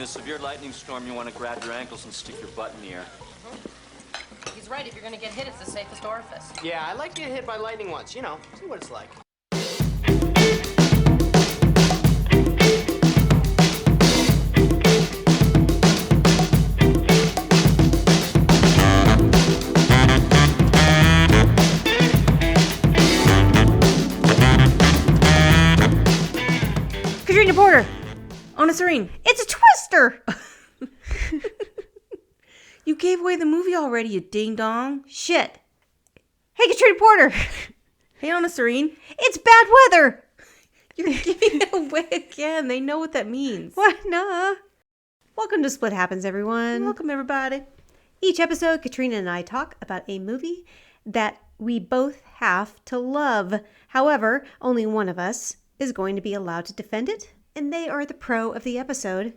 a severe lightning storm, you want to grab your ankles and stick your butt in the air. He's right. If you're going to get hit, it's the safest orifice. Yeah, I'd like to get hit by lightning once. You know, see what it's like. Katrina Porter. Anna Serene. It's a twister. You gave away the movie already, you ding dong. Shit. Hey, Katrina Porter. Hey, Anna Serene. It's bad weather. You're giving it away again. They know what that means. What? Nah. Welcome to Split Happens, everyone. Welcome, everybody. Each episode, Katrina and I talk about a movie that we both have to love. However, only one of us is going to be allowed to defend it, and they are the pro of the episode.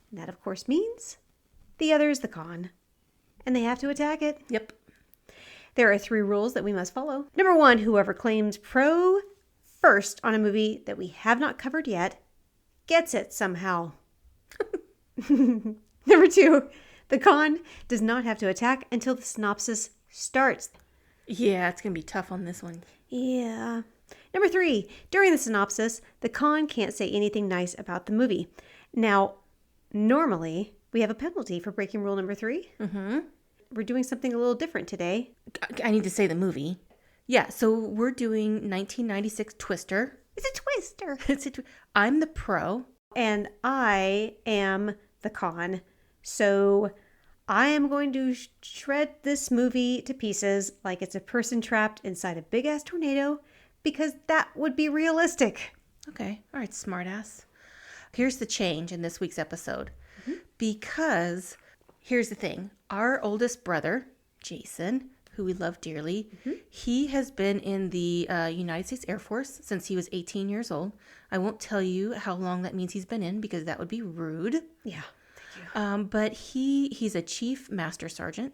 And that, of course, means the other is the con, and they have to attack it. Yep. There are 3 rules that we must follow. Number 1, whoever claims pro first on a movie that we have not covered yet gets it somehow. Number 2, the con does not have to attack until the synopsis starts. Yeah, it's going to be tough on this one. Yeah. Number 3, during the synopsis, the con can't say anything nice about the movie. Now, normally, we have a penalty for breaking rule number 3. Mm-hmm. We're doing something a little different today. I need to say the movie. Yeah, so we're doing 1996 Twister. It's a twister. I'm the pro. And I am the con. So I am going to shred this movie to pieces like it's a person trapped inside a big-ass tornado, because that would be realistic. Okay. All right, smartass. Here's the change in this week's episode. Mm-hmm. Because here's the thing. Our oldest brother, Jason, who we love dearly, he has been in the United States Air Force since he was 18 years old. I won't tell you how long that means he's been in, because that would be rude. Yeah, thank you. But he's a chief master sergeant.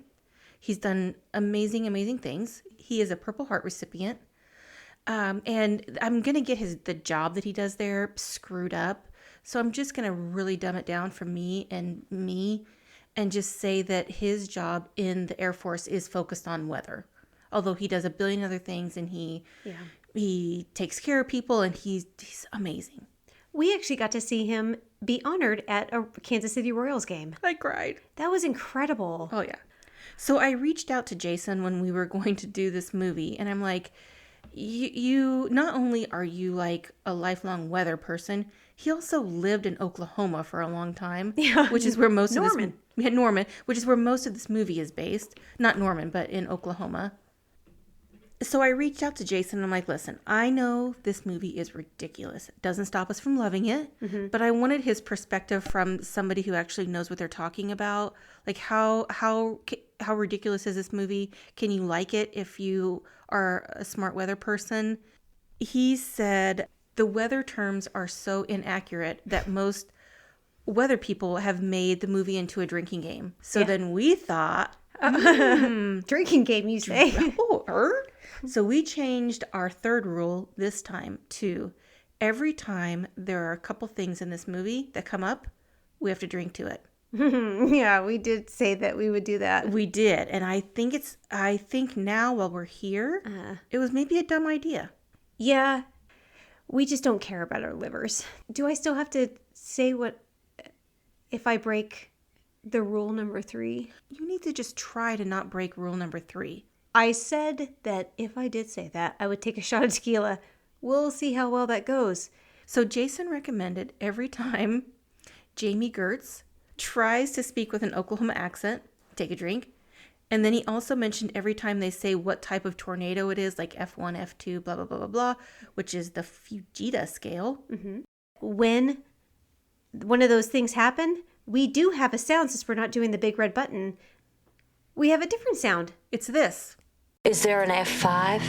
He's done amazing things. He is a Purple Heart recipient. And I'm going to get the job that he does there screwed up. So I'm just going to really dumb it down for me and just say that his job in the Air Force is focused on weather. Although he does a billion other things, and he takes care of people, and he's amazing. We actually got to see him be honored at a Kansas City Royals game. I cried. That was incredible. Oh, yeah. So I reached out to Jason when we were going to do this movie, and I'm like, you not only are you like a lifelong weather person, he also lived in Oklahoma for a long time, which is where most of this Norman, which is where most of this movie is based. Not Norman, but in Oklahoma. So I reached out to Jason and I'm like, listen, I know this movie is ridiculous. It doesn't stop us from loving it, but I wanted his perspective from somebody who actually knows what they're talking about. Like how ridiculous is this movie? Can you like it if you are a smart weather person? He said the weather terms are so inaccurate that most weather people have made the movie into a drinking game. So then we thought, drinking game, you say? So we changed our third rule this time to every time there are a couple things in this movie that come up, we have to drink to it. Yeah, we did say that we would do that. We did. And I think now while we're here, it was maybe a dumb idea. Yeah, we just don't care about our livers. Do I still have to say what if I break the rule number 3? You need to just try to not break rule number 3. I said that if I did say that, I would take a shot of tequila. We'll see how well that goes. So Jason recommended every time Jamie Gertz tries to speak with an Oklahoma accent, take a drink. And then he also mentioned every time they say what type of tornado it is, like F1, F2, blah, blah, blah, blah, blah, which is the Fujita scale. Mm-hmm. When one of those things happen, we do have a sound. Since we're not doing the big red button, we have a different sound. It's this. Is there an F5?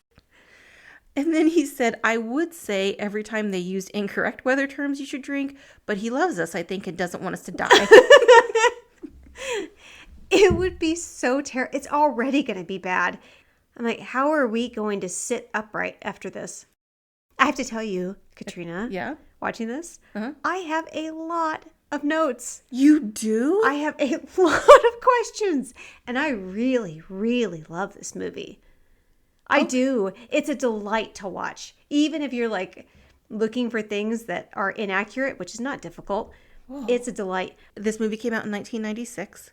And then he said, I would say every time they used incorrect weather terms, you should drink, but he loves us, I think, and doesn't want us to die. It would be so terrible. It's already going to be bad. I'm like, how are we going to sit upright after this? I have to tell you, Katrina, yeah, watching this, I have a lot of notes. You do? I have a lot of questions, and I really, really love this movie. I do. It's a delight to watch. Even if you're like looking for things that are inaccurate, which is not difficult, it's a delight. This movie came out in 1996.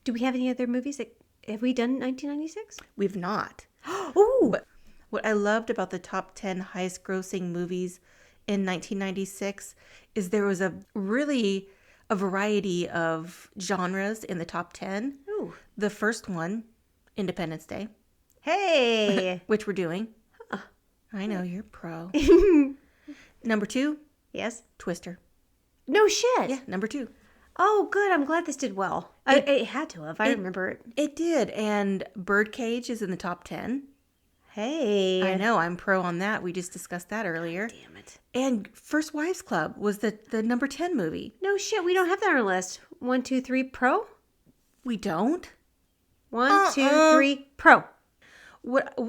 Do we have any other movies that have we done in 1996? We've not. Ooh. But what I loved about the top 10 highest grossing movies in 1996 is there was a variety of genres in the top 10. Ooh. The first one, Independence Day, Hey. which we're doing. I know, you're pro. Number 2, Yes. Twister. No shit. Yeah, number 2. Oh, good. I'm glad this did well. It had to have. I remember it. It did. And Birdcage is in the top 10. Hey. I know, I'm pro on that. We just discussed that earlier. Damn it. And First Wives Club was the number 10 movie. No shit. We don't have that on our list. 1, 2, 3, pro. We don't? 1, 2, 3, pro.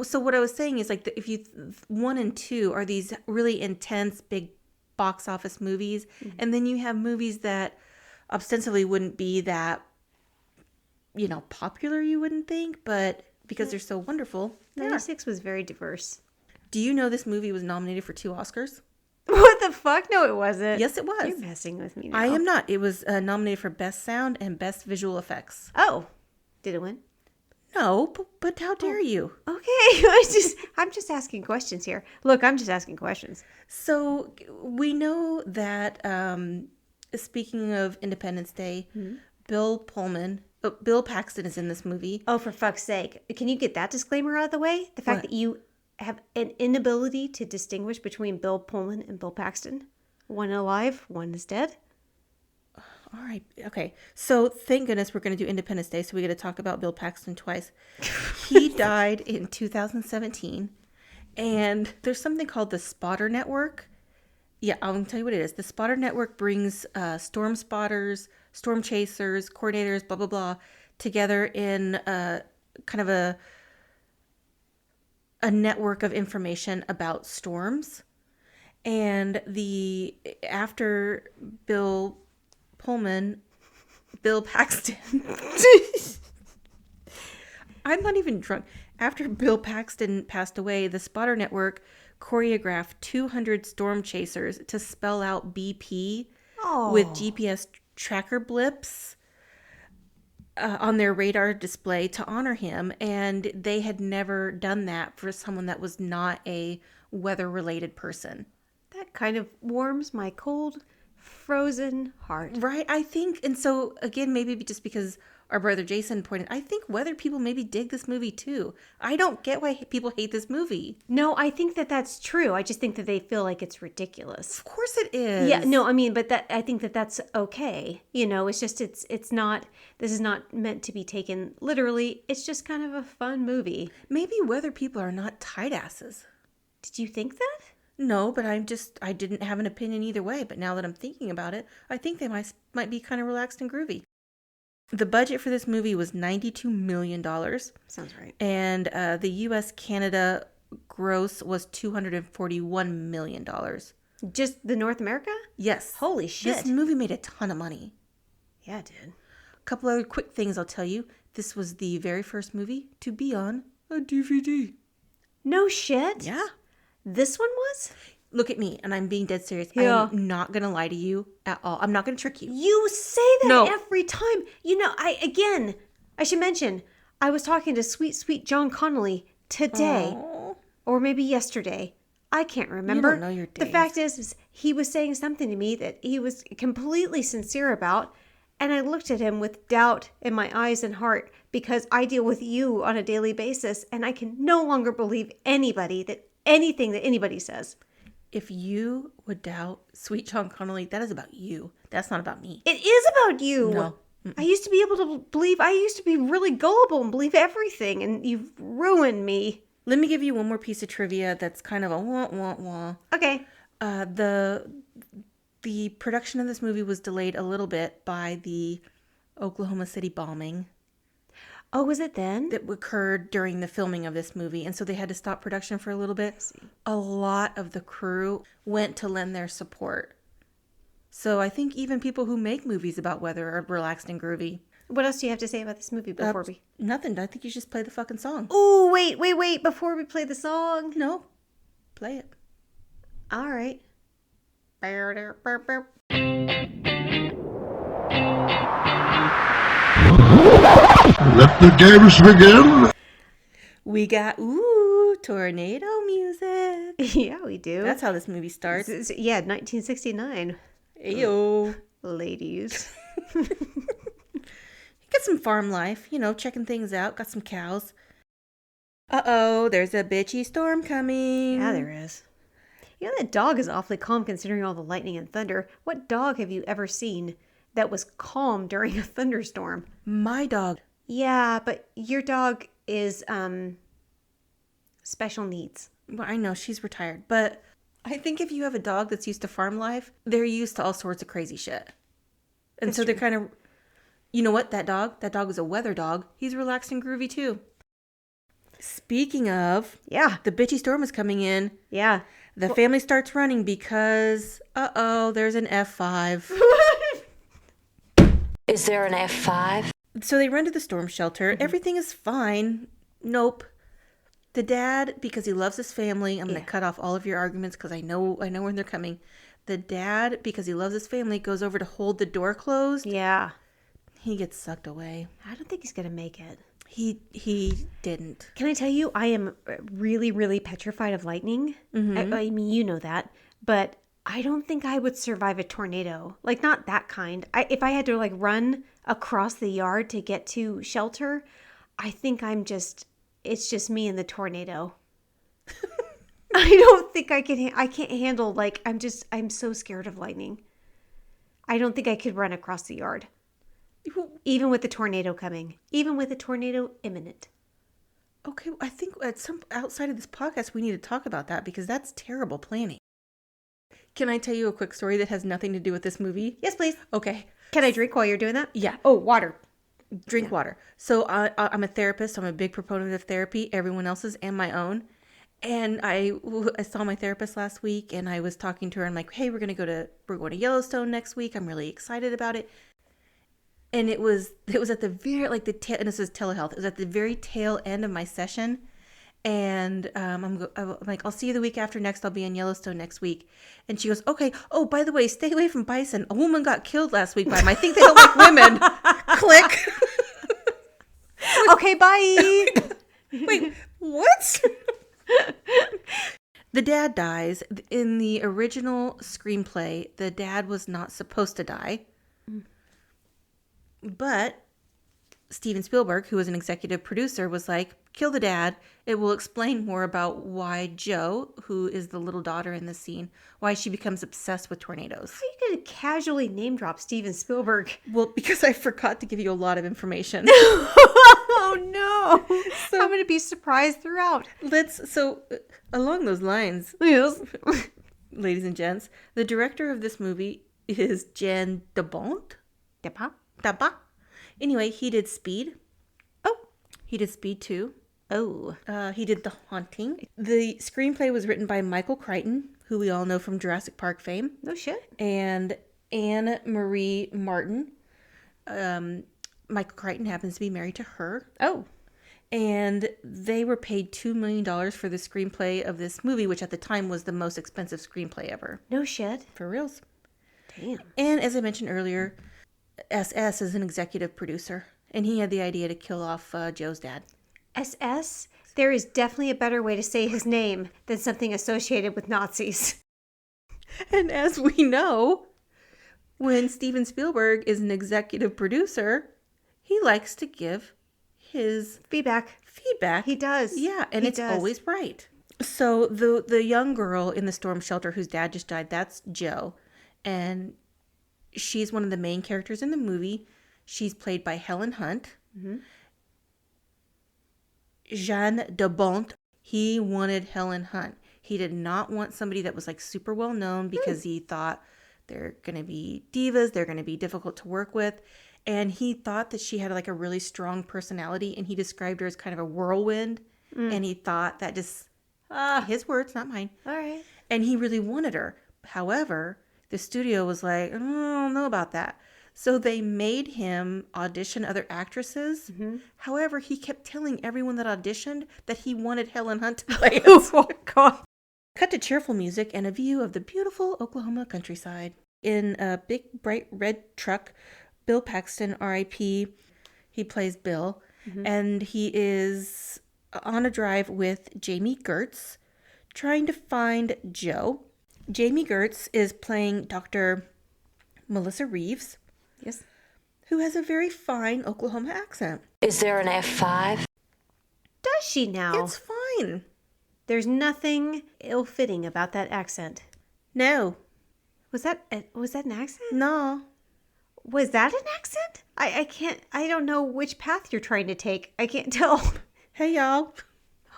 So what I was saying is like if you 1 and 2 are these really intense big box office movies, and then you have movies that ostensibly wouldn't be that popular, you wouldn't think, but because they're so wonderful. 96 was very diverse. Do you know this movie was nominated for 2 Oscars? What the fuck? No, it wasn't. Yes, it was. You're messing with me now. I am not. It was nominated for Best Sound and Best Visual Effects. Oh, did it win? No, but how dare you? Okay, I'm just asking questions here. Look, I'm just asking questions. So we know that speaking of Independence Day, Bill Paxton is in this movie. Oh, for fuck's sake. Can you get that disclaimer out of the way? The fact that you have an inability to distinguish between Bill Pullman and Bill Paxton. One alive, one is dead. All right. Okay. So thank goodness we're going to do Independence Day, so we get to talk about Bill Paxton twice. He died in 2017, and there's something called the Spotter Network. Yeah, I'm going to tell you what it is. The Spotter Network brings storm spotters, storm chasers, coordinators, blah, blah, blah, together in kind of a network of information about storms. And after Bill Paxton. I'm not even drunk. After Bill Paxton passed away, the Spotter Network choreographed 200 storm chasers to spell out BP with GPS tracker blips on their radar display to honor him. And they had never done that for someone that was not a weather-related person. That kind of warms my cold, frozen heart. Right, I think, and so again, maybe just because our brother Jason pointed, I think weather people maybe dig this movie too. I don't get why people hate this movie. No, I think that that's true. I just think that they feel like it's ridiculous. Of course it is. Yeah, no, I mean, but I think that that's okay. It's just, it's not, this is not meant to be taken literally. It's just kind of a fun movie. Maybe weather people are not tight asses. Did you think that? No, but I didn't have an opinion either way. But now that I'm thinking about it, I think they might be kind of relaxed and groovy. The budget for this movie was $92 million. Sounds right. And the U.S.-Canada gross was $241 million. Just the North America? Yes. Holy shit. This movie made a ton of money. Yeah, it did. A couple other quick things I'll tell you. This was the very first movie to be on a DVD. No shit? Yeah. This one was? Look at me, and I'm being dead serious. Yeah. I'm not going to lie to you at all. I'm not going to trick you. You say that every time. I should mention, I was talking to sweet, sweet John Connolly today, or maybe yesterday. I can't remember. You don't know your days. The fact is he was saying something to me that he was completely sincere about, and I looked at him with doubt in my eyes and heart because I deal with you on a daily basis, and I can no longer believe anything that anybody says. If you would doubt sweet John Connolly, that is about you. That's not about me. It is about you. No. I used to be able to believe, I used to be really gullible and believe everything, and you've ruined me. Let me give you one more piece of trivia that's kind of a wah. Okay. The production of this movie was delayed a little bit by the Oklahoma City bombing. Oh, was it then? That occurred during the filming of this movie, and so they had to stop production for a little bit. A lot of the crew went to lend their support. So I think even people who make movies about weather are relaxed and groovy. What else do you have to say about this movie before we... Nothing. I think you just play the fucking song. Oh, wait. Before we play the song. No. Play it. All right. Let the games begin. We got, tornado music. Yeah, we do. That's how this movie starts. Yeah, 1969. Ayo. Ladies. Get some farm life, checking things out. Got some cows. Uh-oh, there's a bitchy storm coming. Yeah, there is. That dog is awfully calm considering all the lightning and thunder. What dog have you ever seen that was calm during a thunderstorm? My dog. Yeah, but your dog is, special needs. Well, I know, she's retired, but I think if you have a dog that's used to farm life, they're used to all sorts of crazy shit. And so they're kind of, you know what, that dog is a weather dog. He's relaxed and groovy too. Speaking of, the bitchy storm is coming in. Yeah. The family starts running because, there's an F5. Is there an F5? So they run to the storm shelter. Mm-hmm. Everything is fine. Nope. The dad, because he loves his family, I'm going to cut off all of your arguments because I know when they're coming. The dad, because he loves his family, goes over to hold the door closed. Yeah. He gets sucked away. I don't think he's going to make it. He didn't. Can I tell you, I am really, really petrified of lightning. Mm-hmm. I mean, you know that. But I don't think I would survive a tornado. Like, not that kind. If I had to, run across the yard to get to shelter, I think it's just me and the tornado. I don't think I can't handle, I'm so scared of lightning. I don't think I could run across the yard. Even with the tornado coming. Even with a tornado imminent. Okay, I think outside of this podcast, we need to talk about that because that's terrible planning. Can I tell you a quick story that has nothing to do with this movie? Yes, please. Okay. Can I drink while you're doing that? Yeah. Oh, water. Drink water. So I'm a therapist. I'm a big proponent of therapy, everyone else's and my own. And I saw my therapist last week, and I was talking to her. I'm like, hey, we're going to Yellowstone next week. I'm really excited about it. And it was at the very, and this is telehealth. It was at the very tail end of my session. And I'm like, I'll see you the week after next. I'll be in Yellowstone next week. And she goes, okay. Oh, by the way, stay away from bison. A woman got killed last week by them. I think they don't like women. Click. Okay, bye. Wait, what? The dad dies. In the original screenplay, the dad was not supposed to die. But Steven Spielberg, who was an executive producer, was like, kill the dad. It will explain more about why Jo, who is the little daughter in this scene, why she becomes obsessed with tornadoes. How are you going to casually name drop Steven Spielberg? Well, because I forgot to give you a lot of information. Oh, no. So, I'm going to be surprised throughout. Along those lines, yes. ladies and gents, the director of this movie is Jan de Bont. Daba. Anyway, he did Speed. Oh. He did Speed 2. Oh. He did The Haunting. The screenplay was written by Michael Crichton, who we all know from Jurassic Park fame. No shit. And Anne Marie Martin. Michael Crichton happens to be married to her. Oh. And they were paid $2 million for the screenplay of this movie, which at the time was the most expensive screenplay ever. No shit. For reals. Damn. And as I mentioned earlier, SS is an executive producer, and he had the idea to kill off Joe's dad. SS? There is definitely a better way to say his name than something associated with Nazis. And as we know, when Steven Spielberg is an executive producer, he likes to give his feedback. He does. Yeah, and it's always right. So the young girl in the storm shelter whose dad just died, that's Jo. And she's one of the main characters in the movie. She's played by Helen Hunt. Mm-hmm. Jan de Bont, he wanted Helen Hunt. He did not want somebody that was super well known because he thought they're going to be divas, they're going to be difficult to work with. And he thought that she had a really strong personality, and he described her as kind of a whirlwind. And he thought that just, his words, not mine. All right. And he really wanted her. However, The studio was like, I don't know about that. So they made him audition other actresses. However, he kept telling everyone that auditioned that he wanted Helen Hunt to play it. Oh, God. Cut to cheerful music and a view of the beautiful Oklahoma countryside. In a big, bright red truck, Bill Paxton, R.I.P., he plays Bill, and he is on a drive with Jamie Gertz, trying to find Joe. Jamie Gertz is playing Dr. Melissa Reeves. Yes. Who has a very fine Oklahoma accent. Is there an F5? Does she now? It's fine. There's nothing ill-fitting about that accent. No. Was that an accent? No. Was that an accent? I don't know which path you're trying to take. I can't tell. Hey, y'all.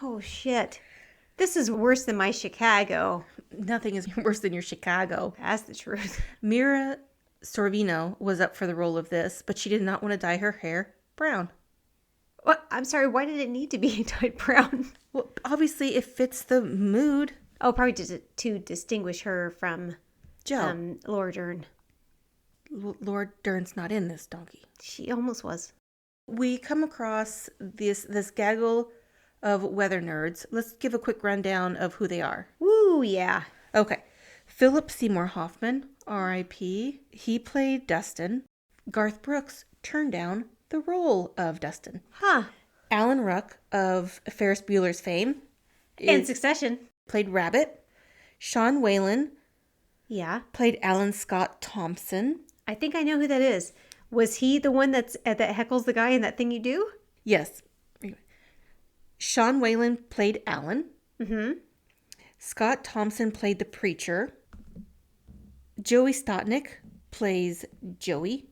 Oh, shit. This is worse than my Chicago. Nothing is worse than your Chicago. That's the truth. Mira Sorvino was up for the role of this, but she did not want to dye her hair brown. What? I'm sorry, why did it need to be dyed brown? Well, obviously it fits the mood. Oh, probably to distinguish her from Joe. Laura Dern. Lord Dern's not in this, donkey. She almost was. We come across this gaggle of weather nerds. Let's give a quick rundown of who they are. Woo, yeah. Okay. Philip Seymour Hoffman, R.I.P. He played Dustin. Garth Brooks turned down the role of Dustin. Huh. Alan Ruck of Ferris Bueller's fame And Succession. played Rabbit. Sean Whalen Yeah. played Alan Scott Thompson. I think I know who that is. Was he the one that heckles the guy in That Thing You Do? Yes. Sean Whalen played Alan. Scott Thompson played the preacher. Joey Stotnick plays Joey.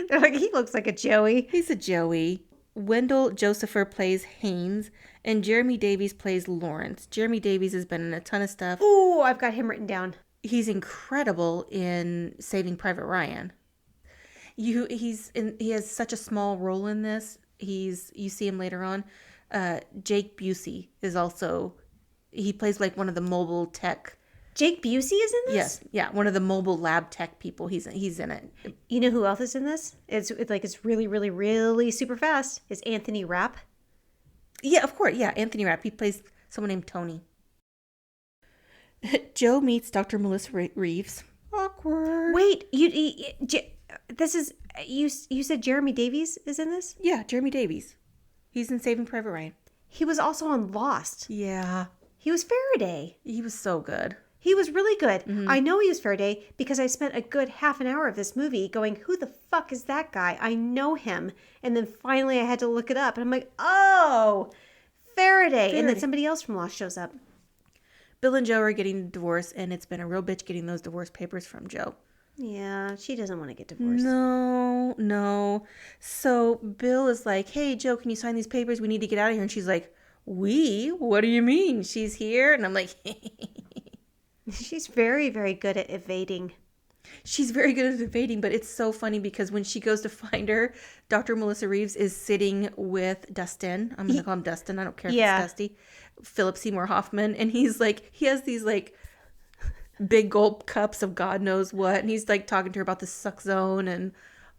They're like, he looks like a Joey. He's a Joey. Wendell Josepher plays Haynes. And Jeremy Davies plays Lawrence. Jeremy Davies has been in a ton of stuff. Ooh, I've got him written down. He's incredible in Saving Private Ryan. He has such a small role in this. You see him later on. Jake Busey is also, he plays like one of the mobile tech. Jake Busey is in this? Yes, yeah, one of the mobile lab tech people. He's in it. You know who else is in this? It's really, really, really super fast. It's Anthony Rapp. Yeah, of course. Yeah, Anthony Rapp. He plays someone named Tony. Joe meets Dr. Melissa Reeves. Awkward. Wait, this is you said Jeremy Davies is in this? Yeah, Jeremy Davies. He's in Saving Private Ryan. He was also on Lost. Yeah. He was Faraday. He was so good. He was really good. I know he was Faraday because I spent a good half an hour of this movie going, who the fuck is that guy? I know him. And then finally I had to look it up. And I'm like, oh, Faraday. And then somebody else from Lost shows up. Bill and Joe are getting divorced, and it's been a real bitch getting those divorce papers from Joe. Yeah, she doesn't want to get divorced. No. So Bill is like, hey, Joe, can you sign these papers? We need to get out of here. And she's like, we? What do you mean? She's here? And I'm like, She's very, very good at evading. She's very good at evading, but it's so funny because when she goes to find her, Dr. Melissa Reeves is sitting with Dustin. I'm going to call him Dustin. I don't care if it's Dusty. Philip Seymour Hoffman. And he's like, he has these like big gulp cups of God knows what. And he's like talking to her about the suck zone and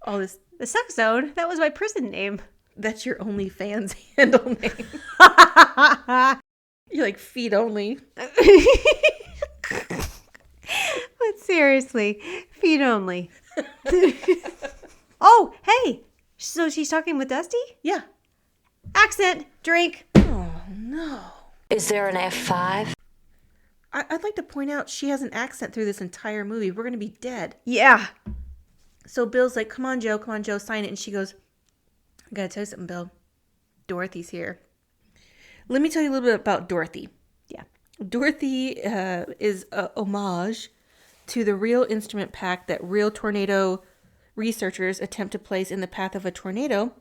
all this. The Suck Zone? That was my prison name. That's your OnlyFans handle name. You're like, feet only. But seriously, feet only. Oh, hey. So she's talking with Dusty? Yeah. Accent, drink. Oh, no. Is there an F5? I'd like to point out she has an accent through this entire movie. We're going to be dead. Yeah. So Bill's like, come on, Joe, sign it. And she goes, I got to tell you something, Bill. Dorothy's here. Let me tell you a little bit about Dorothy. Yeah. Dorothy is a homage to the real instrument pack that real tornado researchers attempt to place in the path of a tornado,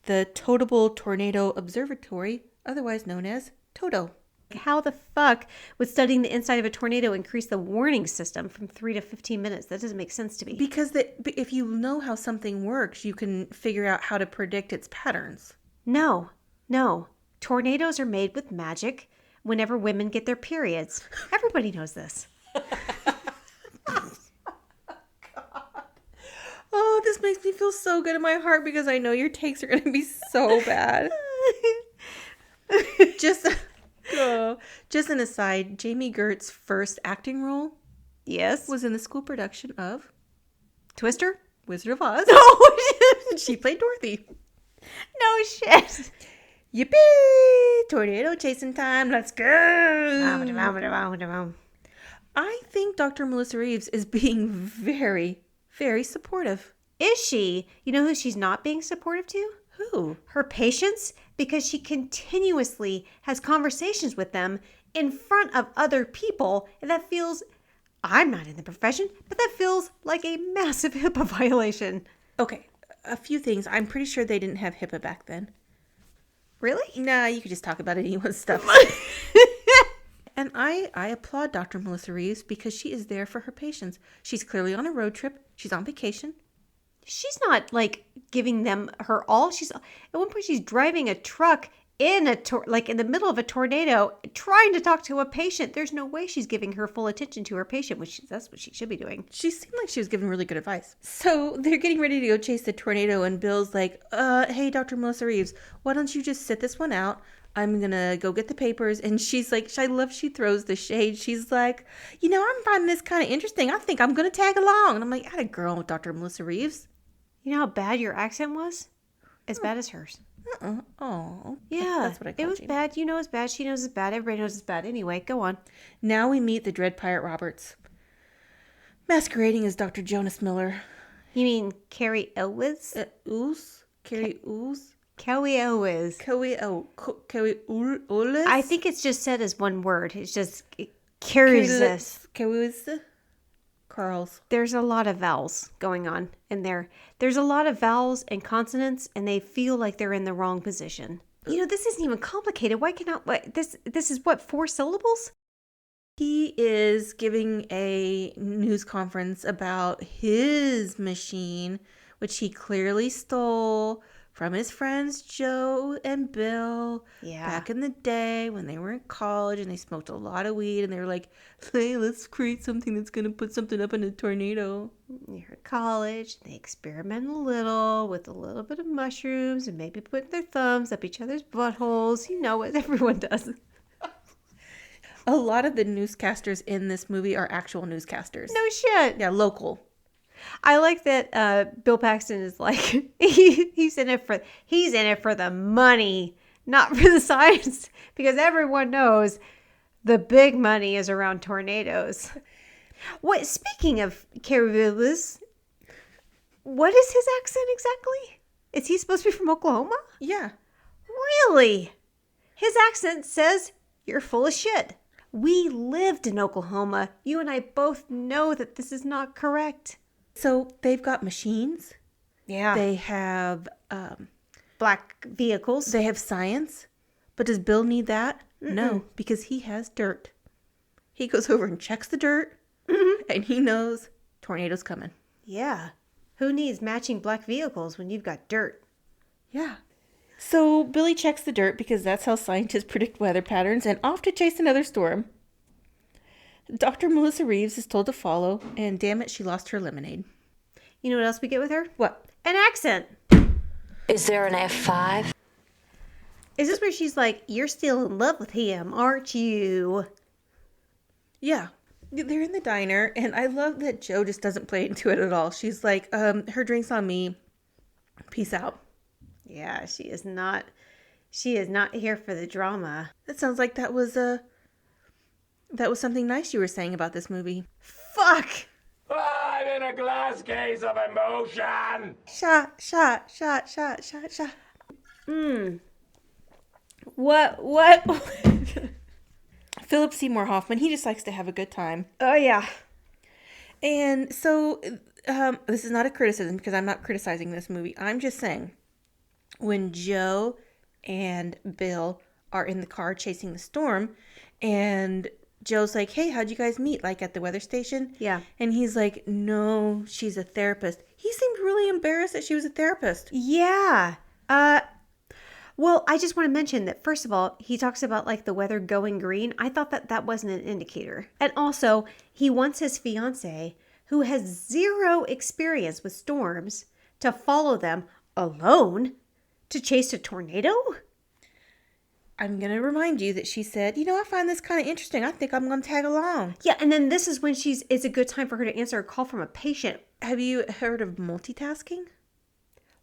the Totable Tornado Observatory, otherwise known as TOTO. How the fuck would studying the inside of a tornado increase the warning system from 3 to 15 minutes? That doesn't make sense to me. Because if you know how something works, you can figure out how to predict its patterns. No. Tornadoes are made with magic whenever women get their periods. Everybody knows this. this makes me feel so good in my heart because I know your takes are going to be so bad. Just an aside, Jamie Gertz's first acting role Yes. was in the school production of Twister? Wizard of Oz. Oh, She played Dorothy. no shit. Yippee! Tornado chasing time. Let's go. I think Dr. Melissa Reeves is being very, very supportive. Is she? You know who she's not being supportive to? Who? Her patients, because she continuously has conversations with them in front of other people, and that feels, I'm not in the profession, but that feels like a massive HIPAA violation. Okay, a few things. I'm pretty sure they didn't have HIPAA back then. Really? Nah, you could just talk about anyone's stuff. And I applaud Dr. Melissa Reeves because she is there for her patients. She's clearly on a road trip. She's on vacation. She's not like giving them her all. She's at one point she's driving a truck in in the middle of a tornado, trying to talk to a patient. There's no way she's giving her full attention to her patient, that's what she should be doing. She seemed like she was giving really good advice. So they're getting ready to go chase the tornado, and Bill's like, hey, Dr. Melissa Reeves, why don't you just sit this one out? I'm going to go get the papers. And she's like, I love she throws the shade. She's like, I'm finding this kind of interesting. I think I'm going to tag along. And I'm like, atta girl, Dr. Melissa Reeves. You know how bad your accent was? As bad as hers. Oh, Yeah, that's what I call it was Jamie. bad. You know it's bad. She knows it's bad. Everybody knows it's bad. Anyway, go on. Now we meet the Dread Pirate Roberts, masquerading as Dr. Jonas Miller. You mean Carrie Elwes? Ooze? Carrie Ooze? Carrie Elwes. Carrie Ooze? I think it's just said as one word. It's just carries. Carl's. There's a lot of vowels going on in there. There's a lot of vowels and consonants, and they feel like they're in the wrong position. This isn't even complicated. This is what, 4 syllables? He is giving a news conference about his machine, which he clearly stole from his friends Joe and Bill back in the day when they were in college and they smoked a lot of weed and they were like, hey, let's create something that's going to put something up in a tornado. You're in college. They experiment a little with a little bit of mushrooms and maybe put their thumbs up each other's buttholes. You know what everyone does. A lot of the newscasters in this movie are actual newscasters. No shit. Yeah, local. I like that Bill Paxton is like he's in it for the money, not for the science, because everyone knows the big money is around tornadoes. What? Speaking of Caribous, what is his accent exactly? Is he supposed to be from Oklahoma? Yeah. Really? His accent says you're full of shit. We lived in Oklahoma. You and I both know that this is not correct. So they've got machines. Yeah. They have Black vehicles. they have science. But does Bill need that? No, because he has dirt. He goes over and checks the dirt, and he knows tornado's coming. Yeah. Who needs matching black vehicles when you've got dirt? Yeah. So Billy checks the dirt because that's how scientists predict weather patterns, and off to chase another storm. Dr. Melissa Reeves is told to follow, and damn it, she lost her lemonade. You know what else we get with her? What? An accent. Is there an F5? Is this where she's like, you're still in love with him, aren't you? Yeah. They're in the diner, and I love that Joe just doesn't play into it at all. She's like, her drink's on me. Peace out. Yeah, she is not here for the drama. That sounds like that was something nice you were saying about this movie. Fuck! I'm in a glass case of emotion. Shot. What? Philip Seymour Hoffman, he just likes to have a good time. Oh, yeah. And so, this is not a criticism because I'm not criticizing this movie. I'm just saying, when Joe and Bill are in the car chasing the storm, and Joe's like, hey, how'd you guys meet? Like at the weather station? Yeah. And he's like, no, she's a therapist. He seemed really embarrassed that she was a therapist. Yeah. Well, I just want to mention that, first of all, he talks about like the weather going green. I thought that wasn't an indicator. And also, he wants his fiance, who has zero experience with storms, to follow them alone to chase a tornado? I'm going to remind you that she said, I find this kind of interesting. I think I'm going to tag along. Yeah, and then this is when it's a good time for her to answer a call from a patient. Have you heard of multitasking?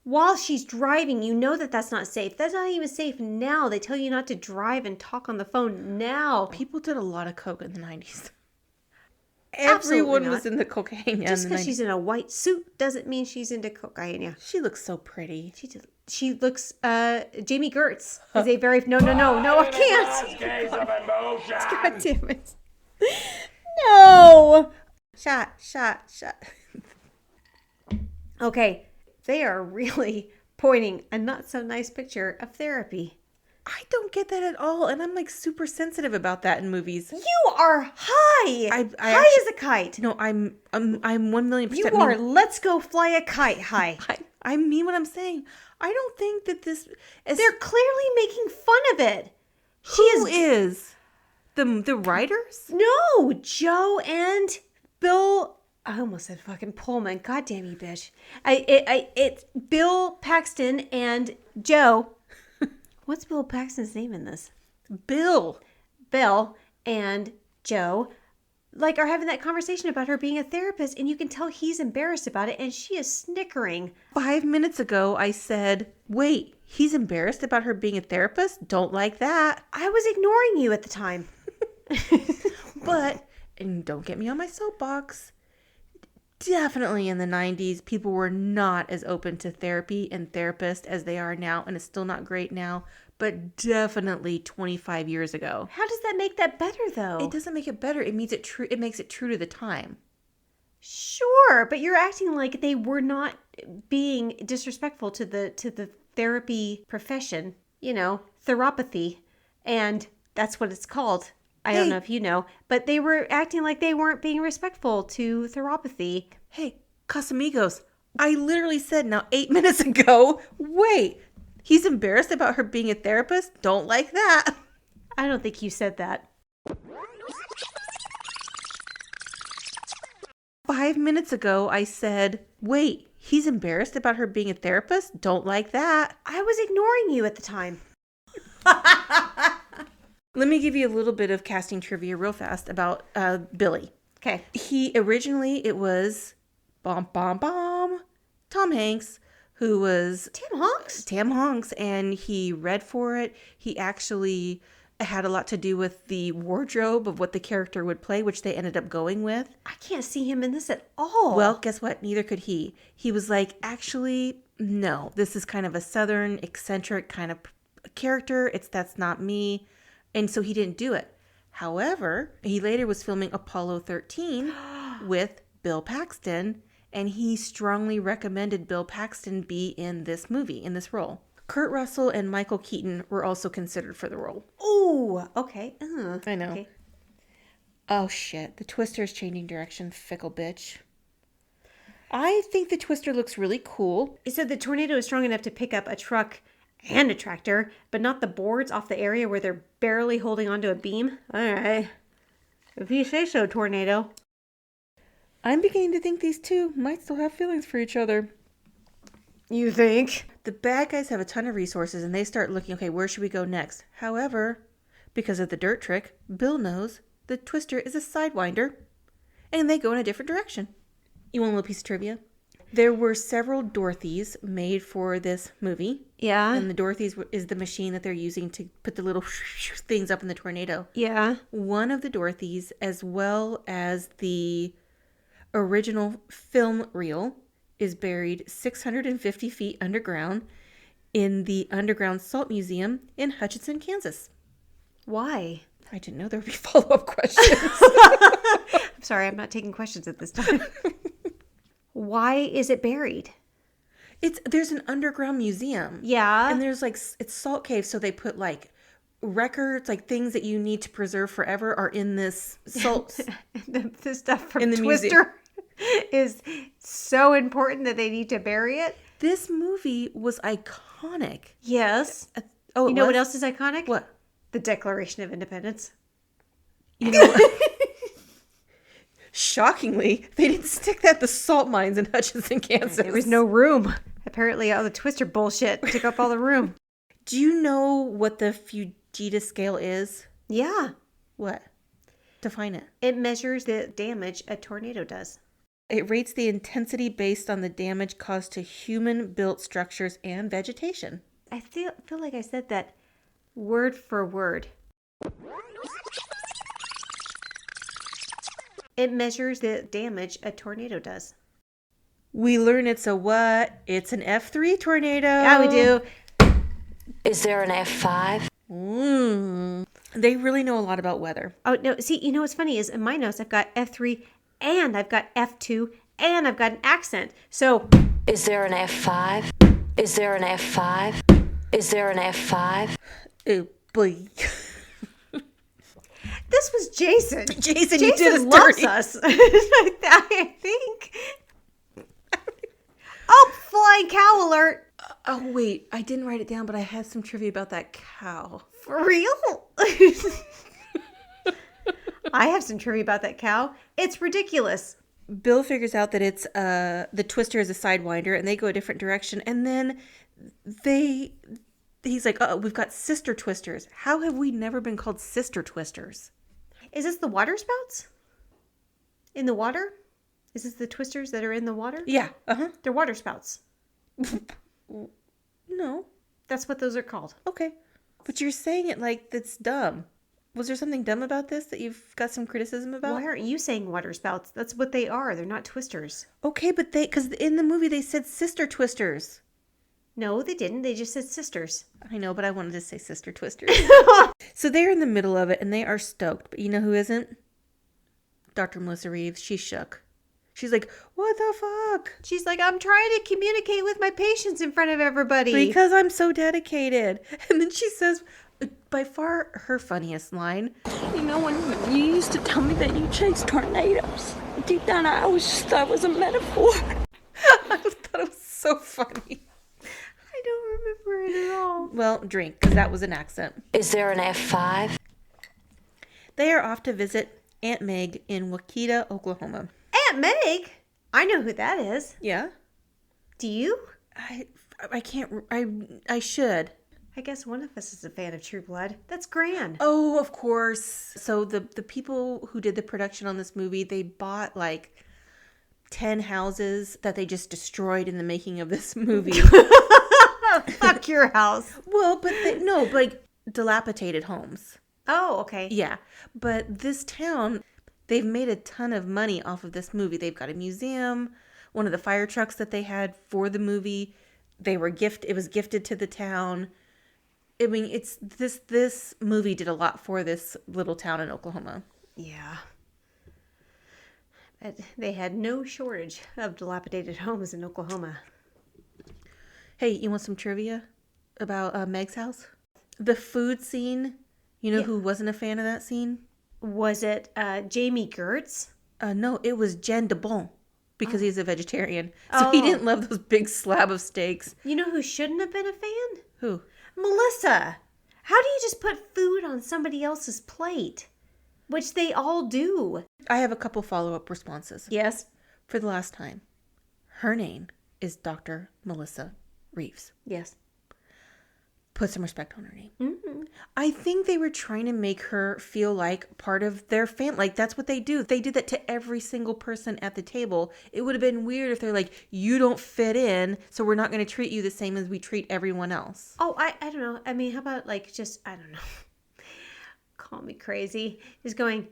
While she's driving, you know that's not safe. That's not even safe now. They tell you not to drive and talk on the phone now. People did a lot of coke in the 90s. Absolutely Everyone not. was into cocaine. Just because she's in a white suit doesn't mean she's into cocaine. Yeah. She looks so pretty. She looks, Jamie Gertz is a very, no, I can't. Case of emotion. God damn it. No. Shot. Okay. They are really pointing a not so nice picture of therapy. I don't get that at all, and I'm like super sensitive about that in movies. You are high. I high as a kite. No, I'm 1,000,000%. You are. Let's go fly a kite high. I mean what I'm saying. I don't think that this. They're clearly making fun of it. Who is the writers? No, Joe and Bill. I almost said fucking Pullman. God damn you, bitch. It's Bill Paxton and Joe. What's Bill Paxton's name in this? Bill and Joe are having that conversation about her being a therapist, and you can tell he's embarrassed about it, and she is snickering. 5 minutes ago, I said, wait, he's embarrassed about her being a therapist? Don't like that. I was ignoring you at the time. But, and don't get me on my soapbox, definitely in the 90s, people were not as open to therapy and therapists as they are now, and it's still not great now, but definitely 25 years ago. How does that make that better, though? It doesn't make it better. It makes it true. It makes it true to the time. Sure, but you're acting like they were not being disrespectful to the therapy profession. Theropathy, and that's what it's called. I don't know if you know, but they were acting like they weren't being respectful to theropathy. Hey, Casamigos, I literally said now 8 minutes ago, wait, he's embarrassed about her being a therapist? Don't like that. I don't think you said that. 5 minutes ago, I said, wait, he's embarrassed about her being a therapist? Don't like that. I was ignoring you at the time. Let me give you a little bit of casting trivia real fast about Billy. Okay. It was Tom Hanks, who was Tam Honks, and he read for it. He actually had a lot to do with the wardrobe of what the character would play, which they ended up going with. I can't see him in this at all. Well, guess what? Neither could he. He was like, actually, no, this is kind of a Southern eccentric kind of character. That's not me. And so he didn't do it. However, he later was filming Apollo 13 with Bill Paxton, and he strongly recommended Bill Paxton be in this movie, in this role. Kurt Russell and Michael Keaton were also considered for the role. Ooh, okay. I know. Okay. Oh, shit. The Twister is changing direction, fickle bitch. I think the Twister looks really cool. So the tornado is strong enough to pick up a truck and a tractor, but not the boards off the area where they're barely holding onto a beam? All right. If you say so, tornado. I'm beginning to think these two might still have feelings for each other. You think? The bad guys have a ton of resources, and they start looking, okay, where should we go next? However, because of the dirt trick, Bill knows the Twister is a sidewinder, and they go in a different direction. You want a little piece of trivia? There were several Dorothys made for this movie. Yeah. And the Dorothys is the machine that they're using to put the little things up in the tornado. Yeah. One of the Dorothys, as well as the original film reel, is buried 650 feet underground in the Underground Salt Museum in Hutchinson, Kansas. Why? I didn't know there would be follow-up questions. I'm sorry, I'm not taking questions at this time. Why is it buried? There's an underground museum. Yeah. And there's it's salt caves, so they put records, things that you need to preserve forever are in this salt. the stuff from in the Twister is so important that they need to bury it. This movie was iconic. Yes. Oh, you know what else is iconic? What? The Declaration of Independence. You know what? Shockingly, they didn't stick that at the salt mines in Hutchinson, Kansas. There was no room. Apparently, all the Twister bullshit took up all the room. Do you know what the Fujita scale is? Yeah. What? Define it. It measures the damage a tornado does. It rates the intensity based on the damage caused to human-built structures and vegetation. I feel like I said that word for word. It measures the damage a tornado does. We learn it's a what? It's an F3 tornado. Yeah, we do. Is there an F5? They really know a lot about weather. Oh, no. See, you know what's funny is in my notes, I've got F3 and I've got F2 and I've got an accent. So, Is there an F5? Is there an F5? Is there an F5? Oh, boy. this was Jason. Jason, you did us loves dirty. us. I think. Oh, flying cow alert. Oh, wait. I didn't write it down, but I had some trivia about that cow. For real? I have some trivia about that cow. It's ridiculous. Bill figures out that it's the Twister is a sidewinder, and they go a different direction. And then he's like, "Oh, we've got sister Twisters. How have we never been called sister Twisters?" Is this the water spouts? In the water? Is this the Twisters that are in the water? Yeah. They're water spouts. No. That's what those are called. Okay. But you're saying it like that's dumb. Was there something dumb about this that you've got some criticism about? Why aren't you saying water spouts? That's what they are. They're not Twisters. Okay, but because in the movie they said sister Twisters. No, they didn't. They just said sisters. I know, but I wanted to say sister Twisters. So they're in the middle of it and they are stoked. But you know who isn't? Dr. Melissa Reeves. She's shook. She's like, what the fuck? She's like, I'm trying to communicate with my patients in front of everybody. Because I'm so dedicated. And then she says, by far her funniest line. You know, when you used to tell me that you chase tornadoes, deep down I always just thought it was a metaphor. I thought it was so funny. I don't remember it at all. Well, drink, because that was an accent. Is there an F5? They are off to visit Aunt Meg in Waukita, Oklahoma. Aunt Meg? I know who that is. Yeah? Do you? I can't, I should. I guess one of us is a fan of True Blood. That's grand. Oh, of course. So the people who did the production on this movie, they bought like 10 houses that they just destroyed in the making of this movie. Fuck your house. Well, but like dilapidated homes. Oh, okay. Yeah. But this town, they've made a ton of money off of this movie. They've got a museum. One of the fire trucks that they had for the movie, it was gifted to the town. I mean, it's this movie did a lot for this little town in Oklahoma. Yeah. But they had no shortage of dilapidated homes in Oklahoma. Hey, you want some trivia about Meg's house? The food scene, you know who wasn't a fan of that scene? Was it Jamie Gertz? No, it was Jen DeBon, because he's a vegetarian. So he didn't love those big slab of steaks. You know who shouldn't have been a fan? Who? Melissa. How do you just put food on somebody else's plate? Which they all do. I have a couple follow-up responses. Yes. For the last time, her name is Dr. Melissa Reeves. Yes. Put some respect on her name. Mm-hmm. I think they were trying to make her feel like part of their family. Like, that's what they do. They did that to every single person at the table. It would have been weird if they're like, you don't fit in, so we're not going to treat you the same as we treat everyone else. Oh, I don't know. I mean, how about like just, I don't know. Call me crazy. Just going,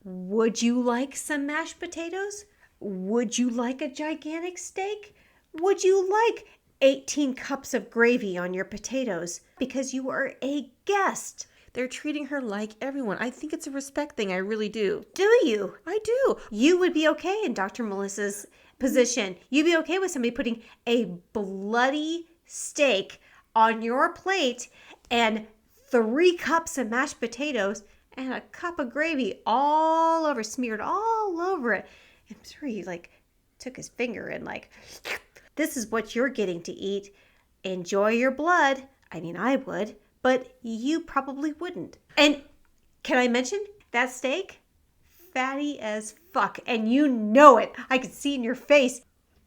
would you like some mashed potatoes? Would you like a gigantic steak? Would you like 18 cups of gravy on your potatoes because you are a guest? They're treating her like everyone. I think it's a respect thing. I really do. Do you? I do. You would be okay in Dr. Melissa's position. You'd be okay with somebody putting a bloody steak on your plate and 3 cups of mashed potatoes and a cup of gravy all over, smeared all over it. I'm sure he like took his finger and like, this is what you're getting to eat. Enjoy your blood. I mean, I would, but you probably wouldn't. And can I mention that steak? Fatty as fuck, and you know it. I could see in your face.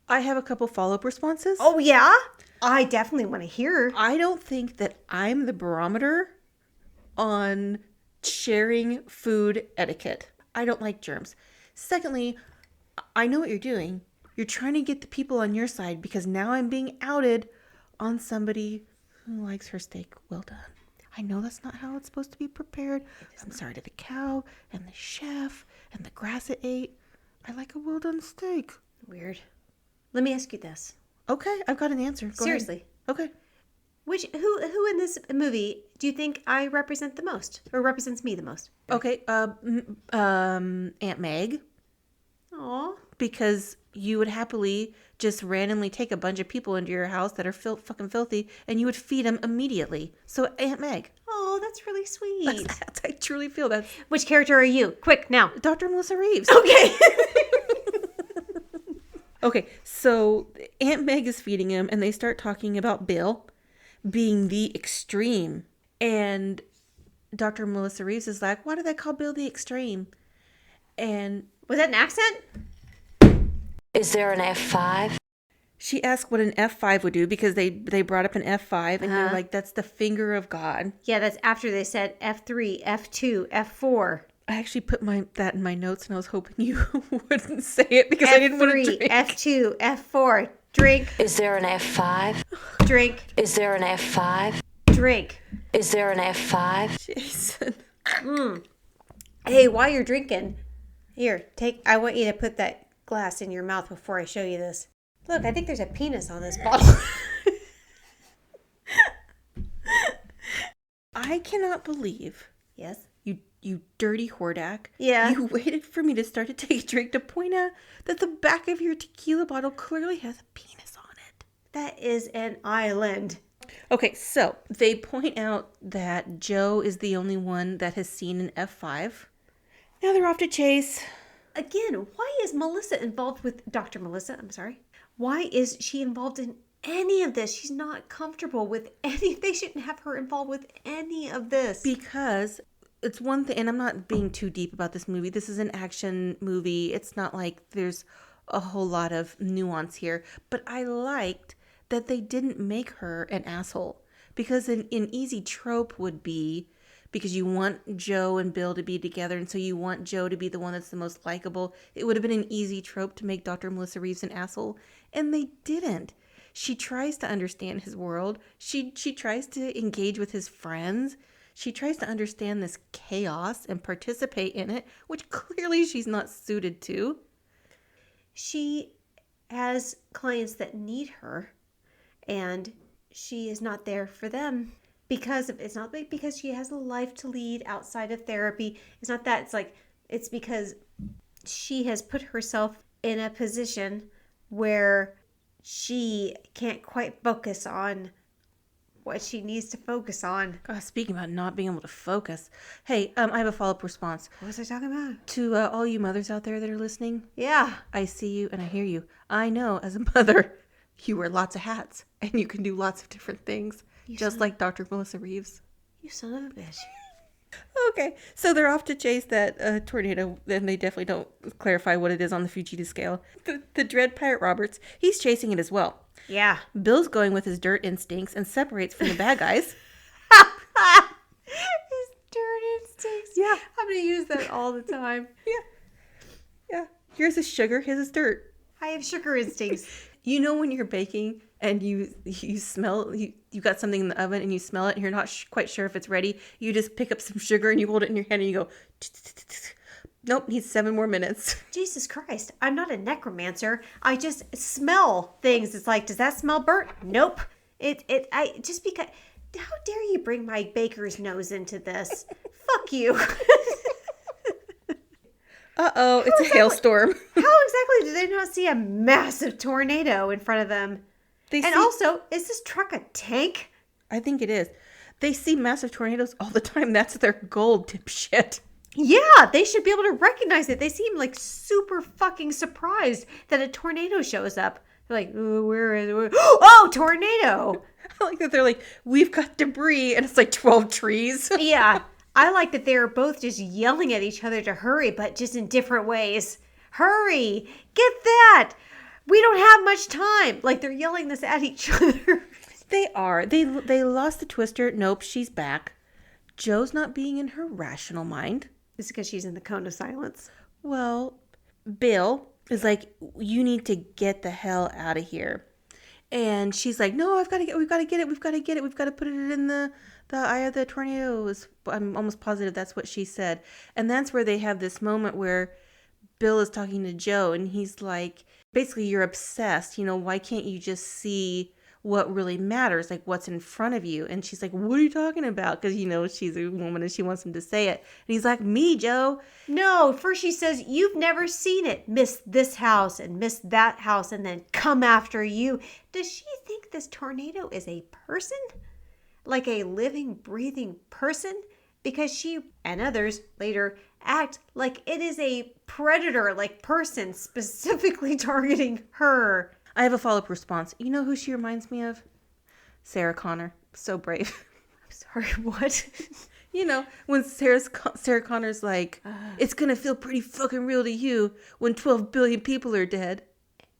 I have a couple follow-up responses. Oh, yeah? I definitely want to hear. I don't think that I'm the barometer on sharing food etiquette. I don't like germs. Secondly, I know what you're doing. You're trying to get the people on your side because now I'm being outed on somebody who likes her steak well done. I know that's not how it's supposed to be prepared. I'm sorry to the cow and the chef and the grass it ate. I like a well done steak. Weird. Let me ask you this. Okay, I've got an answer. Go Seriously. ahead. Okay. Who in this movie do you think I represent the most, or represents me the most? Okay, Aunt Meg. Aw. Because you would happily just randomly take a bunch of people into your house that are fucking filthy, and you would feed them immediately. So Aunt Meg. Oh, that's really sweet. I truly feel that. Which character are you? Quick, now. Dr. Melissa Reeves. Okay. Okay, so Aunt Meg is feeding him, and they start talking about Bill being the extreme. And Dr. Melissa Reeves is like, why do they call Bill the extreme? And was that an accent? Is there an F5? She asked what an F5 would do because they brought up an F5, and you're like, that's the finger of God. Yeah, that's after they said F3, F2, F4. I actually put that in my notes, and I was hoping you wouldn't say it because F3, I didn't want to drink. F2, F4. Drink. Is there an F5? Drink. Is there an F5? Drink. Is there an F5? Jason. Hey, while you're drinking, here, I want you to put that glass in your mouth before I show you this. Look, I think there's a penis on this bottle. I cannot believe. Yes? You dirty hordak. Yeah. You waited for me to start to take a drink to point out that the back of your tequila bottle clearly has a penis on it. That is an island. Okay, so they point out that Joe is the only one that has seen an F5. Now they're off to chase. Again, why is Melissa involved with Dr. Melissa? I'm sorry. Why is she involved in any of this? She's not comfortable with any. They shouldn't have her involved with any of this. Because it's one thing, and I'm not being too deep about this movie. This is an action movie. It's not like there's a whole lot of nuance here. But I liked that they didn't make her an asshole. Because an easy trope would be, because you want Joe and Bill to be together, and so you want Joe to be the one that's the most likable. It would have been an easy trope to make Dr. Melissa Reeves an asshole. And they didn't. She tries to understand his world. She tries to engage with his friends. She tries to understand this chaos and participate in it, which clearly she's not suited to. She has clients that need her, and she is not there for them because of, it's not like because she has a life to lead outside of therapy. It's not that. It's because she has put herself in a position where she can't quite focus on what she needs to focus on. God, speaking about not being able to focus. Hey, I have a follow-up response. What was I talking about? To all you mothers out there that are listening. Yeah. I see you and I hear you. I know as a mother, you wear lots of hats and you can do lots of different things. Just like Dr. Melissa Reeves. You son of a bitch. Okay, so they're off to chase that tornado, and they definitely don't clarify what it is on the Fujita scale. The Dread Pirate Roberts, he's chasing it as well. Yeah. Bill's going with his dirt instincts and separates from the bad guys. His dirt instincts. Yeah. I'm going to use that all the time. Yeah. Here's his sugar, here's his dirt. I have sugar instincts. You know when you're baking and you smell, you got something in the oven and you smell it and you're not quite sure if it's ready, you just pick up some sugar and you hold it in your hand and you go, nope, needs 7 more minutes. Jesus Christ, I'm not a necromancer. I just smell things. It's like, does that smell burnt? Nope. I just because, how dare you bring my baker's nose into this? Fuck you. Uh-oh, it's a hailstorm. How exactly do they not see a massive tornado in front of them? Also, is this truck a tank? I think it is. They see massive tornadoes all the time. That's their goal, dipshit. Yeah, they should be able to recognize it. They seem like super fucking surprised that a tornado shows up. They're like, where is it? Oh, tornado. I like that they're like, we've got debris, and it's like 12 trees. Yeah, I like that they're both just yelling at each other to hurry, but just in different ways. Hurry! Get that! We don't have much time. Like they're yelling this at each other. They are. They lost the Twister. Nope, she's back. Joe's not being in her rational mind. It's because she's in the cone of silence. Well, Bill is like, you need to get the hell out of here. And she's like, no, we've got to get it. We've got to put it in the eye of the tornado. I'm almost positive that's what she said. And that's where they have this moment where Bill is talking to Joe and he's like, basically, you're obsessed. Why can't you just see what really matters, like what's in front of you? And she's like, what are you talking about? Because she's a woman and she wants him to say it. And he's like, me, Joe. No, first she says, you've never seen it. Miss this house and miss that house and then come after you. Does she think this tornado is a person? Like a living, breathing person? Because she and others later act like it is a predator, like person specifically targeting her. I have a follow-up response. You know who she reminds me of? Sarah Connor. So brave. I'm sorry, what? When Sarah Connor's like, it's going to feel pretty fucking real to you when 12 billion people are dead.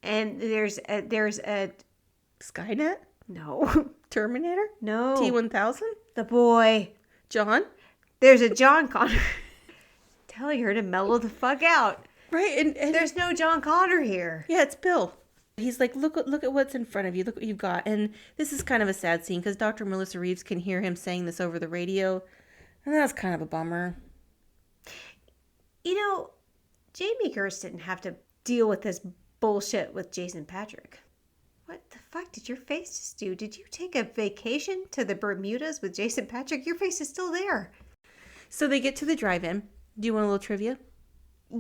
And there's a Skynet? No. Terminator? No. T-1000? The boy. John? There's a John Connor. Telling her to mellow the fuck out. Right, and there's no John Connor here. Yeah, it's Bill. He's like, look at what's in front of you. Look what you've got. And this is kind of a sad scene because Dr. Melissa Reeves can hear him saying this over the radio. And that's kind of a bummer. Jamie Gerst didn't have to deal with this bullshit with Jason Patrick. What the fuck did your face just do? Did you take a vacation to the Bermudas with Jason Patrick? Your face is still there. So they get to the drive-in. Do you want a little trivia?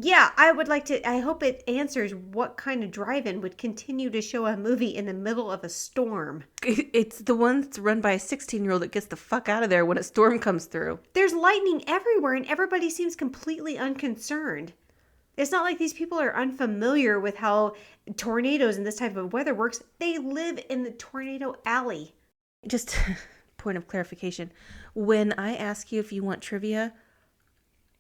Yeah, I would like to. I hope it answers what kind of drive-in would continue to show a movie in the middle of a storm. It's the one that's run by a 16-year-old that gets the fuck out of there when a storm comes through. There's lightning everywhere and everybody seems completely unconcerned. It's not like these people are unfamiliar with how tornadoes and this type of weather works. They live in the tornado alley. Just point of clarification. When I ask you if you want trivia,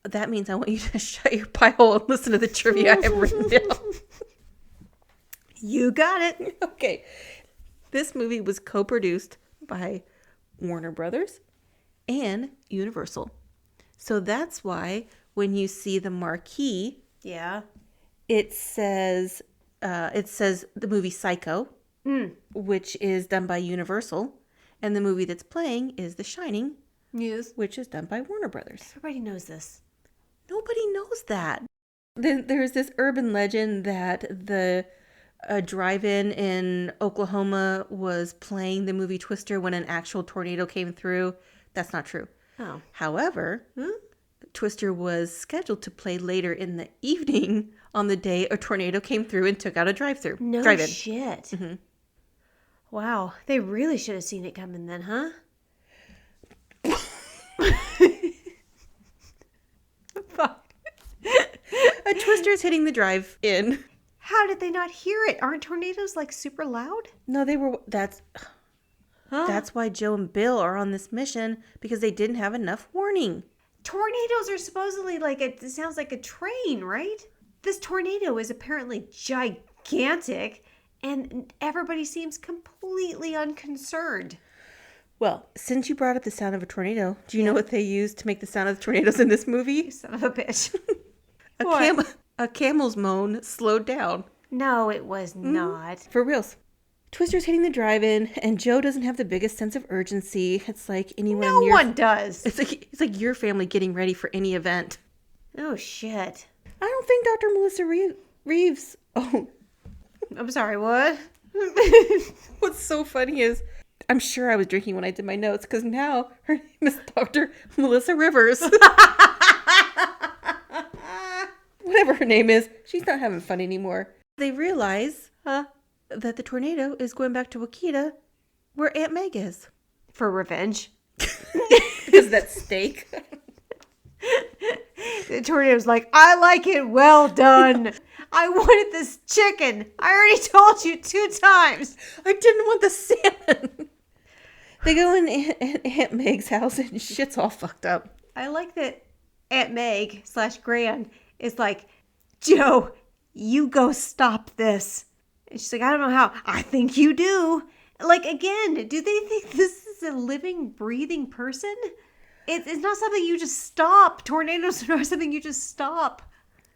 that means I want you to shut your pie hole and listen to the trivia I have written down. You got it. Okay. This movie was co-produced by Warner Brothers and Universal. So that's why when you see the marquee, yeah, it says the movie Psycho, which is done by Universal, and the movie that's playing is The Shining, yes, which is done by Warner Brothers. Everybody knows this. Nobody knows that. There's this urban legend that the drive-in in Oklahoma was playing the movie Twister when an actual tornado came through. That's not true. Oh. However, Twister was scheduled to play later in the evening on the day a tornado came through and took out a drive-in. No shit. Mm-hmm. Wow. They really should have seen it coming then, huh? Fuck. A Twister is hitting the drive-in. How did they not hear it? Aren't tornadoes like super loud? No, they were. That's why Joe and Bill are on this mission, because they didn't have enough warning. Tornadoes are supposedly it sounds like a train, right? This tornado is apparently gigantic, and everybody seems completely unconcerned. Well, since you brought up the sound of a tornado, do you know what they used to make the sound of the tornadoes in this movie? You son of a bitch. A camel's moan slowed down. No, it was not. For reals. Twister's hitting the drive-in, and Joe doesn't have the biggest sense of urgency. It's like anyone. No one does. It's like your family getting ready for any event. Oh shit! I don't think Dr. Melissa Reeves. Oh, I'm sorry. What? What's so funny is, I'm sure I was drinking when I did my notes, because now her name is Dr. Melissa Rivers. Whatever her name is, she's not having fun anymore. They realize that the tornado is going back to Wakita, where Aunt Meg is. For revenge. Because that steak. The tornado's like, I like it well done. I wanted this chicken. I already told you 2 times. I didn't want the salmon. They go in Aunt Meg's house and shit's all fucked up. I like that Aunt Meg / Gran is like, Joe, you go stop this. And she's like, I don't know how. I think you do. Like, again, do they think this is a living, breathing person? It's not something you just stop. Tornadoes are not something you just stop.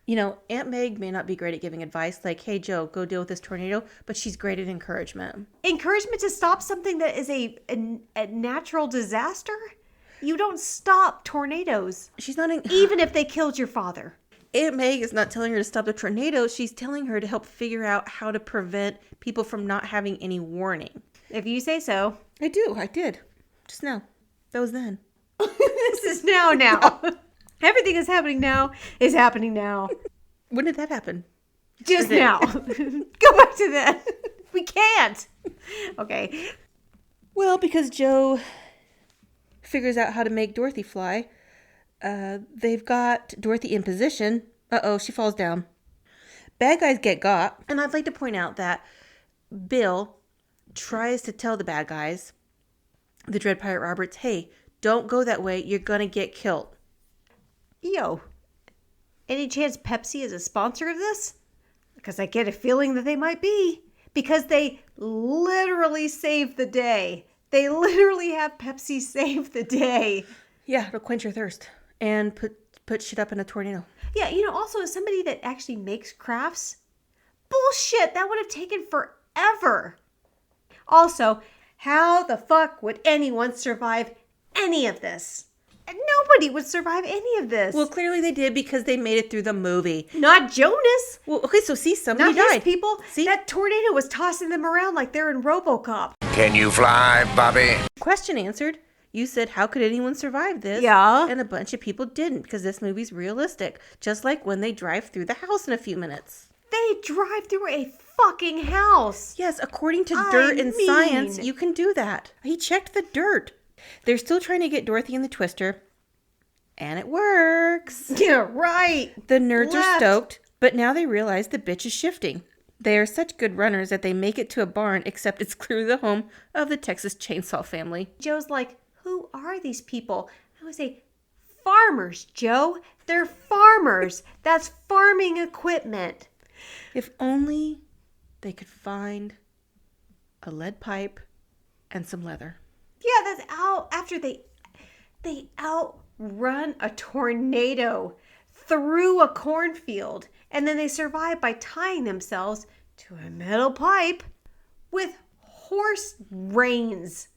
You know, Aunt Meg may not be great at giving advice, like, hey, Joe, go deal with this tornado, but she's great at encouragement. Encouragement to stop something that is a natural disaster? You don't stop tornadoes. She's not... Even if they killed your father. Aunt Meg is not telling her to stop the tornado. She's telling her to help figure out how to prevent people from not having any warning. If you say so. I do. I did. Just now. That was then. This is now. Everything that's happening now is happening now. When did that happen? Just now. Go back to that. We can't. Okay. Well, because Joe figures out how to make Dorothy fly, they've got Dorothy in position. Uh-oh, she falls down. Bad guys get got. And I'd like to point out that Bill tries to tell the bad guys, the Dread Pirate Roberts, hey, don't go that way. You're going to get killed. Yo, any chance Pepsi is a sponsor of this? Because I get a feeling that they might be. Because they literally saved the day. They literally have Pepsi save the day. Yeah, it'll quench your thirst. And put shit up in a tornado. Yeah, you know, also as somebody that actually makes crafts, bullshit, that would have taken forever. Also, how the fuck would anyone survive any of this? Nobody would survive any of this. Well, clearly they did because they made it through the movie. Not Jonas. Well, okay, so see, somebody Not died. his people. See? That tornado was tossing them around like they're in RoboCop. Can you fly, Bobby? Question answered. You said, how could anyone survive this? Yeah. And a bunch of people didn't because this movie's realistic. Just like when they drive through the house in a few minutes. They drive through a fucking house. Yes, according to dirt and science, you can do that. He checked the dirt. They're still trying to get Dorothy in the twister. And it works. Yeah, right. The nerds are stoked, but now they realize the bitch is shifting. They are such good runners that they make it to a barn, except it's clearly the home of the Texas Chainsaw family. Joe's like, who are these people? I would say, farmers, Joe. They're farmers. That's farming equipment. If only they could find a lead pipe and some leather. Yeah, that's out after they outrun a tornado through a cornfield, and then they survive by tying themselves to a metal pipe with horse reins.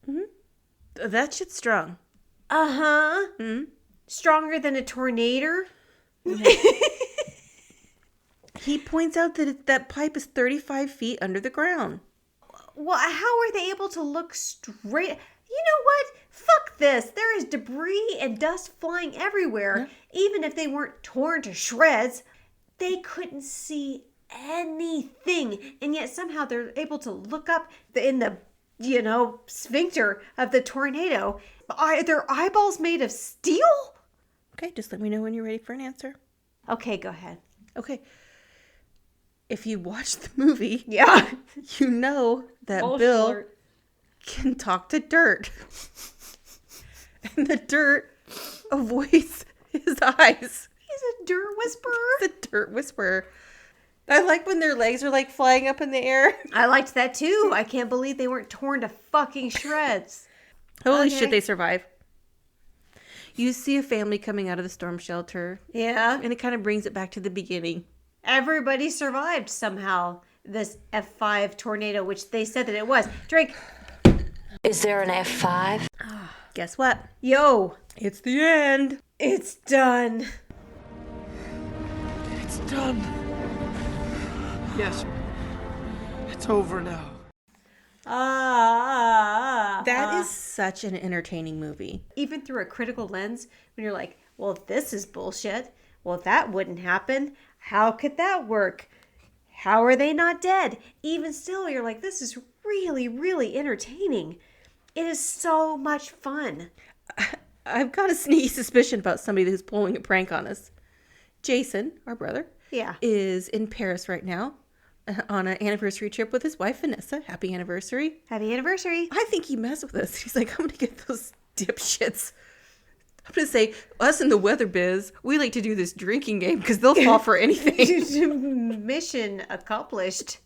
Mm-hmm. That shit's strong. Uh-huh. Mm-hmm. Stronger than a tornado. He points out that that pipe is 35 feet under the ground. Well, how are they able to look straight? You know what? Fuck this. There is debris and dust flying everywhere. Yeah. Even if they weren't torn to shreds, they couldn't see anything. And yet somehow they're able to look up in the, sphincter of the tornado. Are their eyeballs made of steel? Okay, just let me know when you're ready for an answer. Okay, go ahead. Okay. If you watch the movie, yeah, you know that Bill can talk to dirt. And the dirt avoids his eyes. He's a dirt whisperer. He's a dirt whisperer. I like when their legs are like flying up in the air. I liked that too. I can't believe they weren't torn to fucking shreds. Holy shit, they survive. You see a family coming out of the storm shelter. Yeah. And it kind of brings it back to the beginning. Everybody survived somehow this F5 tornado, which they said that it was. Drake. Is there an F5? Guess what? Yo. It's the end. It's done. It's done. Yes. It's over now. That is such an entertaining movie. Even through a critical lens, when you're like, well, this is bullshit. Well, that wouldn't happen. How could that work? How are they not dead? Even still, you're like, this is really, really entertaining. It is so much fun. I've got a sneaky suspicion about somebody who's pulling a prank on us. Jason, our brother, is in Paris right now on an anniversary trip with his wife, Vanessa. Happy anniversary. Happy anniversary. I think he messed with us. He's like, I'm going to get those dipshits I'm going to say, us in the weather biz, we like to do this drinking game because they'll fall for anything. Mission accomplished.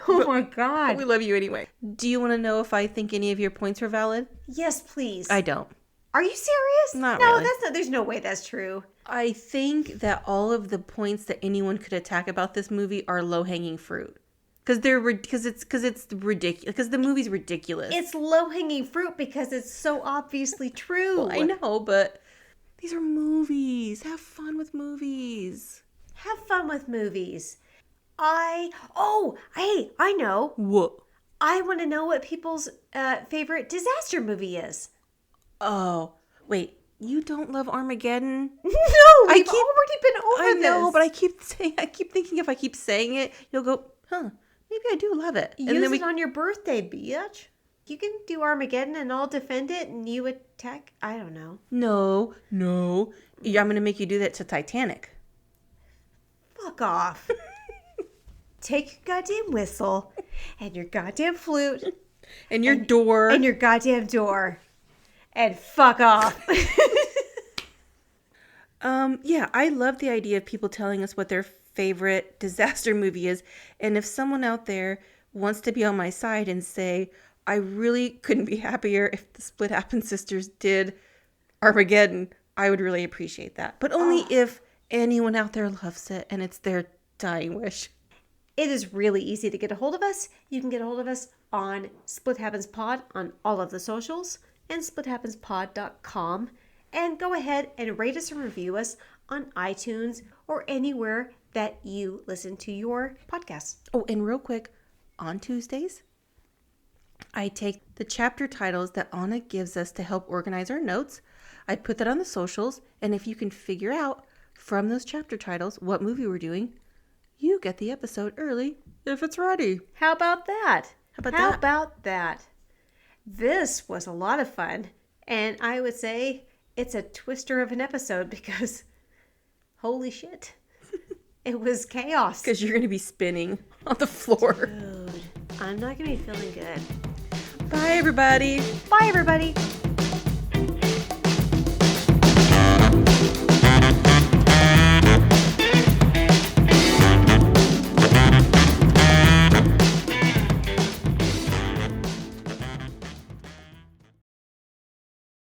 Oh my God. We love you anyway. Do you want to know if I think any of your points are valid? Yes, please. I don't. Are you serious? Not no, really. that's not. There's no way that's true. I think that all of the points that anyone could attack about this movie are low-hanging fruit. Because it's ridiculous. Because the movie's ridiculous. It's low-hanging fruit because it's so obviously true. Well, I know, but these are movies. Have fun with movies. Have fun with movies. I know. What? I want to know what people's favorite disaster movie is. Oh, wait. You don't love Armageddon? No, we've already been over I this. know, but I keep thinking if I keep saying it, you'll go, huh, maybe I do love it. Use it on your birthday, bitch. You can do Armageddon and I'll defend it and you attack. I don't know. No. I'm going to make you do that to Titanic. Fuck off. Take your goddamn whistle and your goddamn flute. And your door. And your goddamn door. And fuck off. Yeah, I love the idea of people telling us what their favorite disaster movie is. And if someone out there wants to be on my side and say, I really couldn't be happier if the Split Happen sisters did Armageddon, I would really appreciate that. But only if anyone out there loves it and it's their dying wish. It is really easy to get a hold of us. You can get a hold of us on Split Happens Pod on all of the socials and splithappenspod.com. And go ahead and rate us and review us on iTunes or anywhere that you listen to your podcasts. Oh, and real quick, on Tuesdays, I take the chapter titles that Anna gives us to help organize our notes. I put that on the socials, and if you can figure out from those chapter titles what movie we're doing, you get the episode early if it's ready. How about that? How How about that? This was a lot of fun, and I would say it's a twister of an episode because holy shit. It was chaos. Because you're going to be spinning on the floor. Dude, I'm not going to be feeling good. Bye, everybody. Bye, everybody.